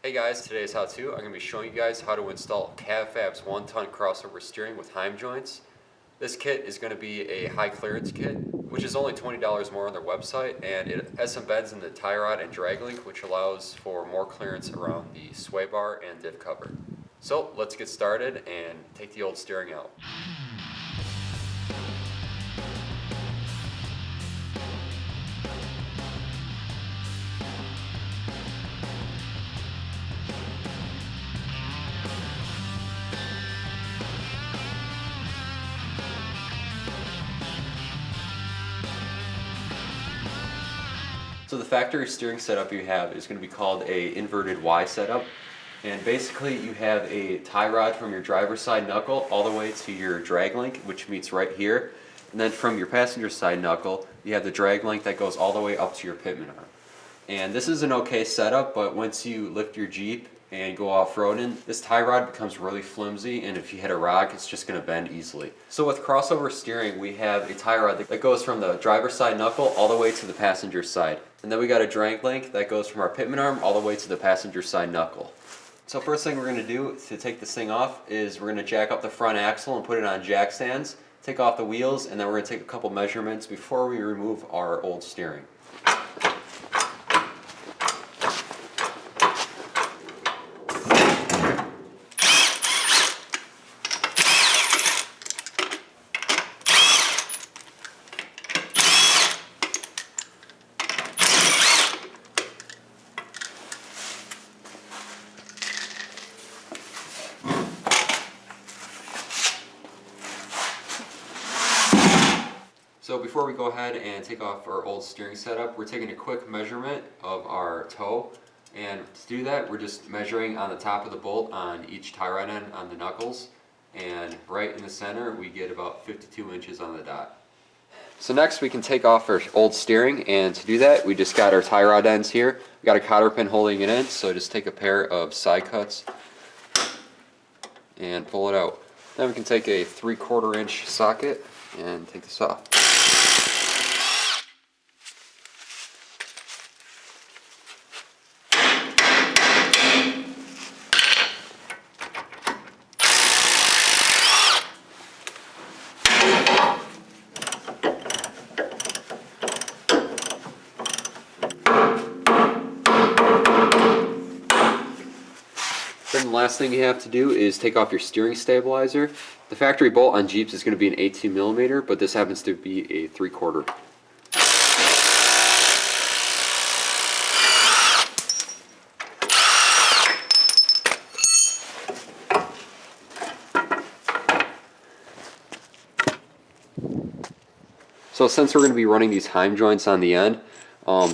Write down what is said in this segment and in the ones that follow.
Hey guys, today's how-to, I'm going to be showing you guys how to install CavFab's 1-ton crossover steering with heim joints. This kit is going to be a high clearance kit, which is only $20 more on their website, and it has some bends in the tie rod and drag link, which allows for more clearance around the sway bar and diff cover. So let's get started and take the old steering out. So the factory steering setup you have is going to be called a inverted Y setup, and basically you have a tie rod from your driver's side knuckle all the way to your drag link, which meets right here, and then from your passenger side knuckle you have the drag link that goes all the way up to your Pitman arm. And this is an okay setup, but once you lift your Jeep and go off-roading, this tie rod becomes really flimsy, and if you hit a rock, it's just going to bend easily. So with crossover steering, we have a tie rod that goes from the driver's side knuckle all the way to the passenger side. And then we got a drag link that goes from our Pitman arm all the way to the passenger side knuckle. So first thing we're going to do to take this thing off is we're going to jack up the front axle and put it on jack stands, take off the wheels, and then we're going to take a couple measurements before we remove our old steering. So before we go ahead and take off our old steering setup, we're taking a quick measurement of our toe. And to do that, we're just measuring on the top of the bolt on each tie rod end on the knuckles. And right in the center, we get about 52 inches on the dot. So next we can take off our old steering, and to do that, we just got our tie rod ends here. We got a cotter pin holding it in, so just take a pair of side cuts and pull it out. Then we can take a 3/4 inch socket and take this off. Then the last thing you have to do is take off your steering stabilizer. The factory bolt on Jeeps is going to be an 18mm, but this happens to be a 3/4. So since we're going to be running these heim joints on the end,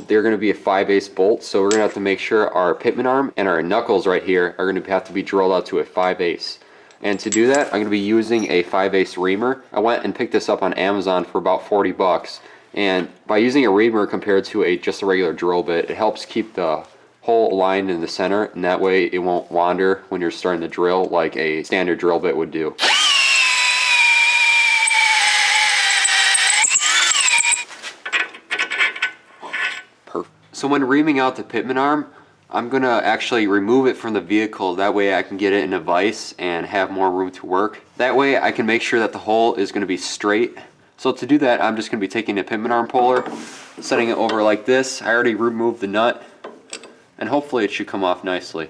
they're going to be a 5/8 bolt, so we're going to have to make sure our Pitman arm and our knuckles right here are going to have to be drilled out to a 5/8. And to do that, I'm going to be using a 5/8 reamer. I went and picked this up on Amazon for about 40 bucks. And by using a reamer compared to just a regular drill bit, it helps keep the hole aligned in the center, and that way it won't wander when you're starting to drill like a standard drill bit would do. So when reaming out the Pitman arm, I'm going to actually remove it from the vehicle. That way I can get it in a vise and have more room to work. That way I can make sure that the hole is going to be straight. So to do that, I'm just going to be taking a Pitman arm puller, setting it over like this. I already removed the nut, and hopefully it should come off nicely.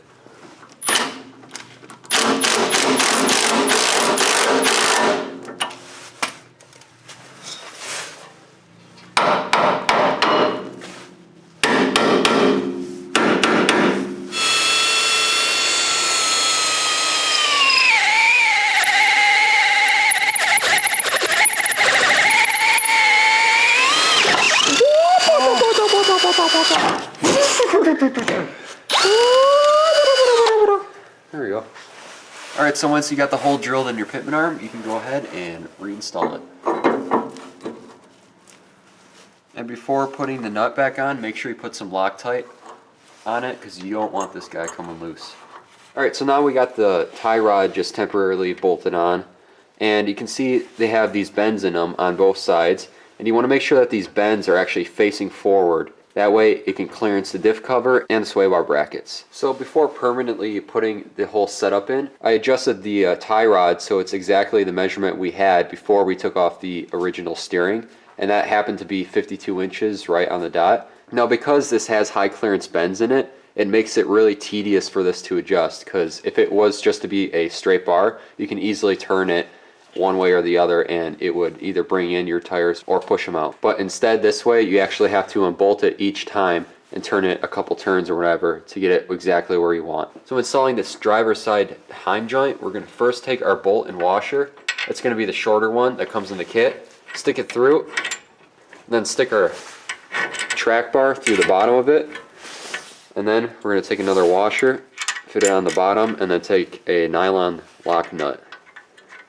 There we go. Alright, so once you got the hole drilled in your Pitman arm, you can go ahead and reinstall it. And before putting the nut back on, make sure you put some Loctite on it, because you don't want this guy coming loose. Alright, so now we got the tie rod just temporarily bolted on, and you can see they have these bends in them on both sides, and you want to make sure that these bends are actually facing forward. That way it can clearance the diff cover and the sway bar brackets. So before permanently putting the whole setup in, I adjusted the tie rod so it's exactly the measurement we had before we took off the original steering, and that happened to be 52 inches right on the dot. Now because this has high clearance bends in it, it makes it really tedious for this to adjust, because if it was just to be a straight bar, you can easily turn it one way or the other and it would either bring in your tires or push them out. But instead this way you actually have to unbolt it each time and turn it a couple turns or whatever to get it exactly where you want. So installing this driver's side heim joint, we're going to first take our bolt and washer. It's going to be the shorter one that comes in the kit. Stick it through, and then stick our track bar through the bottom of it, and then we're going to take another washer, fit it on the bottom, and then take a nylon lock nut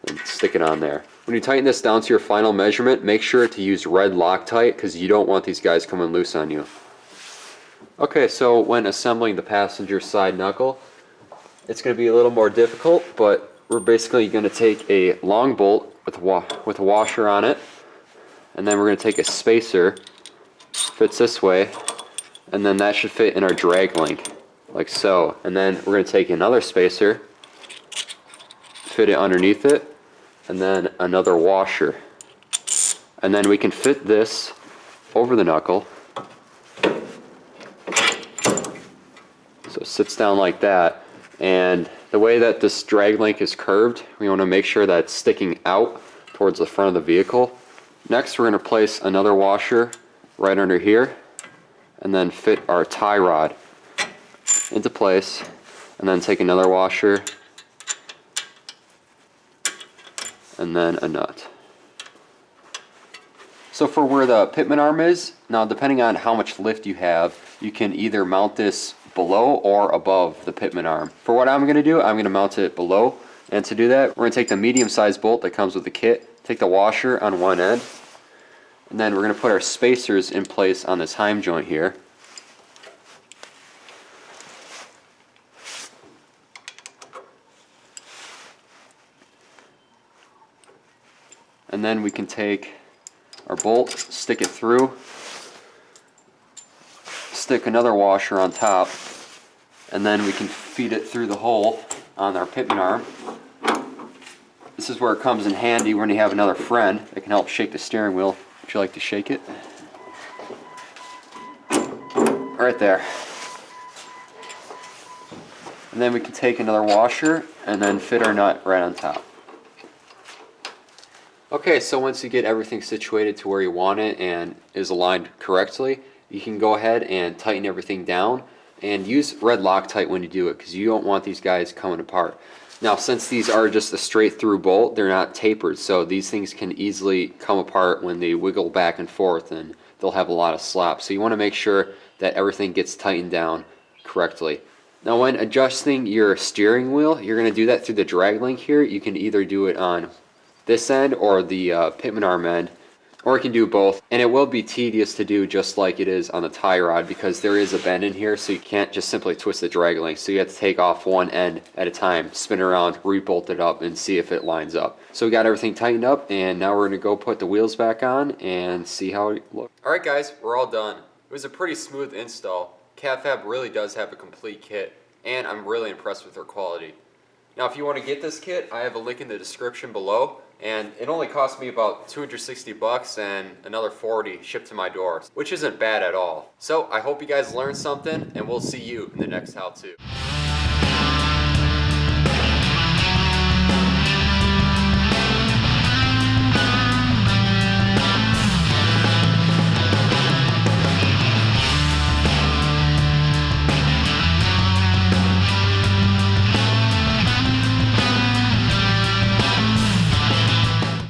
and stick it on there. When you tighten this down to your final measurement, make sure to use red Loctite because you don't want these guys coming loose on you. Okay, so when assembling the passenger side knuckle, it's going to be a little more difficult, but we're basically going to take a long bolt with a washer on it, and then we're going to take a spacer, fits this way, and then that should fit in our drag link, like so. And then we're going to take another spacer, fit it underneath it, and then another washer, and then we can fit this over the knuckle so it sits down like that. And the way that this drag link is curved, we want to make sure that it's sticking out towards the front of the vehicle. Next we're going to place another washer right under here and then fit our tie rod into place, and then take another washer and then a nut. So for where the Pitman arm is, now depending on how much lift you have, you can either mount this below or above the Pitman arm. For what I'm going to do, I'm going to mount it below, and to do that we're going to take the medium sized bolt that comes with the kit, take the washer on one end, and then we're going to put our spacers in place on this heim joint here. And then we can take our bolt, stick it through, stick another washer on top, and then we can feed it through the hole on our Pitman arm. This is where it comes in handy when you have another friend that can help shake the steering wheel. Would you like to shake it? Right there. And then we can take another washer and then fit our nut right on top. Okay, so once you get everything situated to where you want it and is aligned correctly, you can go ahead and tighten everything down, and use red Loctite when you do it because you don't want these guys coming apart. Now since these are just a straight through bolt, they're not tapered, so these things can easily come apart when they wiggle back and forth, and they'll have a lot of slop. So you want to make sure that everything gets tightened down correctly. Now when adjusting your steering wheel, you're going to do that through the drag link here. You can either do it on this end or the Pitman arm end, or you can do both, and it will be tedious to do just like it is on the tie rod because there is a bend in here, so you can't just simply twist the drag link. So you have to take off one end at a time, spin around, rebolt it up, and see if it lines up. So we got everything tightened up, and now we're going to go put the wheels back on and see how it looks. Alright guys, we're all done. It was a pretty smooth install. CavFab really does have a complete kit, and I'm really impressed with their quality. Now if you want to get this kit, I have a link in the description below, and it only cost me about 260 bucks and another 40 shipped to my door, which isn't bad at all. So I hope you guys learned something, and we'll see you in the next how-to.